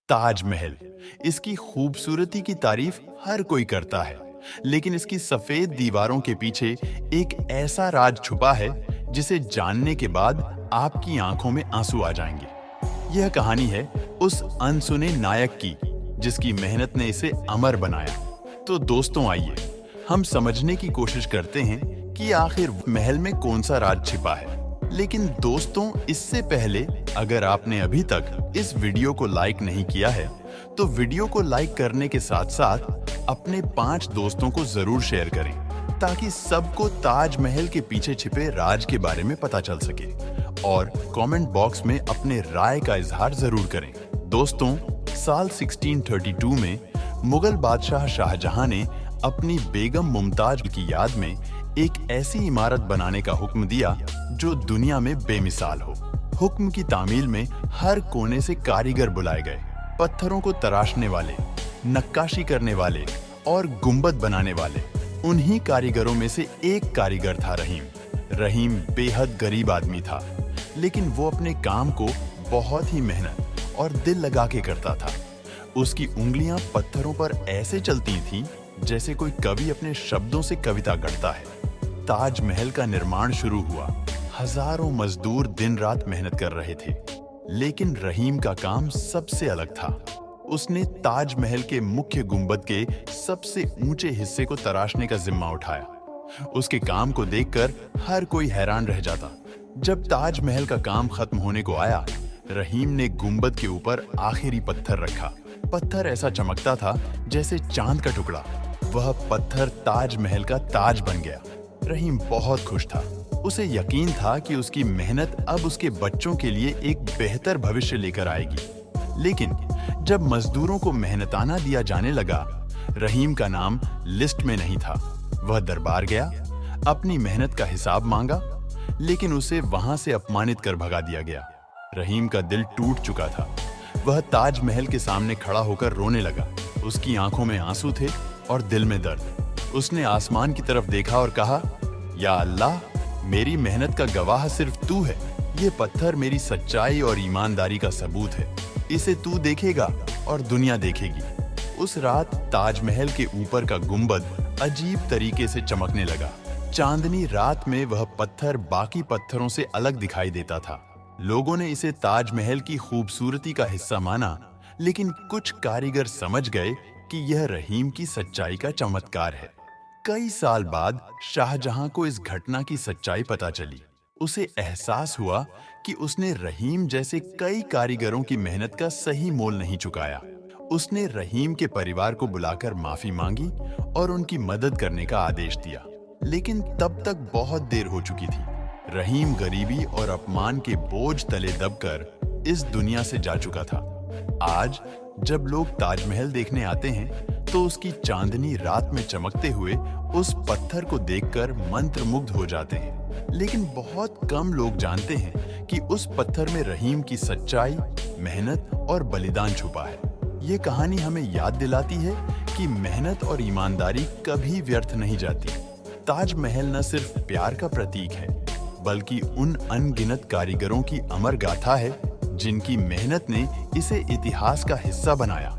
ताजमहल, इसकी खूबसूरती की तारीफ हर कोई करता है, लेकिन इसकी सफेद दीवारों के पीछे एक ऐसा राज छुपा है जिसे जानने के बाद आपकी आंखों में आंसू आ जाएंगे। यह कहानी है उस अनसुने नायक की जिसकी मेहनत ने इसे अमर बनाया। तो दोस्तों आइए हम समझने की कोशिश करते हैं कि आखिर महल में कौन सा राज छिपा है। लेकिन दोस्तों, इससे पहले अगर आपने अभी तक इस वीडियो को लाइक नहीं किया है तो वीडियो को लाइक करने के साथ साथ अपने 5 दोस्तों को जरूर शेयर करें ताकि सबको ताजमहल के पीछे छिपे राज के बारे में पता चल सके। और कमेंट बॉक्स में अपने राय का इजहार जरूर करें। दोस्तों, साल 1632 में मुगल बादशाह शाहजहां ने अपनी बेगम मुमताज की याद में एक ऐसी इमारत बनाने का हुक्म दिया जो दुनिया में बेमिसाल हो। हुक्म की तामील में हर कोने से कारीगर बुलाए गए। पत्थरों को तराशने वाले, नक्काशी करने वाले और गुंबद बनाने वाले। उन्हीं कारीगरों में से एक कारीगर था रहीम। रहीम बेहद गरीब आदमी था, लेकिन वो अपने काम को बहुत ही मेहनत और दिल लगा के करता था। उसकी उंगलियां पत्थरों पर ऐसे चलती थीं जैसे कोई कवि अपने शब्दों से कविता गढ़ता है। ताजमहल का निर्माण शुरू हुआ। हजारों मजदूर दिन रात मेहनत कर रहे थे, लेकिन रहीम का काम सबसे अलग था। उसने ताजमहल के मुख्य गुंबद के सबसे ऊंचे हिस्से को तराशने का जिम्मा उठाया। उसके काम को देखकर हर कोई हैरान रह जाता। जब ताजमहल का काम खत्म होने को आया, रहीम ने गुंबद के ऊपर आखिरी पत्थर रखा। पत्थर ऐसा चमकता था जैसे चांद का टुकड़ा। वह पत्थर ताजमहल का ताज बन गया। रहीम बहुत खुश था। उसे यकीन था कि उसकी मेहनत अब उसके बच्चों के लिए एक बेहतर भविष्य लेकर आएगी। लेकिन जब मजदूरों को मेहनताना दिया जाने लगा, रहीम का नाम लिस्ट में नहीं था। वह दरबार गया, अपनी मेहनत का हिसाब मांगा, लेकिन उसे वहां से अपमानित कर भगा दिया गया। रहीम का दिल टूट चुका था। वह ताजमहल के सामने खड़ा होकर रोने लगा। उसकी आंखों में आंसू थे और दिल में दर्द। उसने आसमान की तरफ देखा और कहा, या अल्लाह, मेरी मेहनत का गवाह सिर्फ तू है। ये पत्थर मेरी सच्चाई और ईमानदारी का सबूत है। इसे तू देखेगा और दुनिया देखेगी। उस रात ताजमहल के ऊपर का गुंबद अजीब तरीके से चमकने लगा। चांदनी रात में वह पत्थर बाकी पत्थरों से अलग दिखाई देता था। लोगों ने इसे ताजमहल की खूबसूरती का हिस्सा माना, लेकिन कुछ कारीगर समझ गए कि यह रहीम की सच्चाई का चमत्कार है। कई साल बाद शाहजहां को इस घटना की सच्चाई पता चली। उसे एहसास हुआ कि उसने रहीम जैसे कई कारीगरों की मेहनत का सही मोल नहीं चुकाया। उसने रहीम के परिवार को बुलाकर माफी मांगी और उनकी मदद करने का आदेश दिया। लेकिन तब तक बहुत देर हो चुकी थी। रहीम गरीबी और अपमान के बोझ तले दबकर इस दुनिया से जा चुका था। आज जब लोग ताजमहल देखने आते हैं तो उसकी चांदनी रात में चमकते हुए उस पत्थर को देखकर मंत्रमुग्ध हो जाते हैं। लेकिन बहुत कम लोग जानते हैं कि उस पत्थर में रहीम की सच्चाई, मेहनत और बलिदान छुपा है। ये कहानी हमें याद दिलाती है कि मेहनत और ईमानदारी कभी व्यर्थ नहीं जाती। ताजमहल न सिर्फ प्यार का प्रतीक है, बल्कि उन अनगिनत कारीगरों की अमर गाथा है जिनकी मेहनत ने इसे इतिहास का हिस्सा बनाया।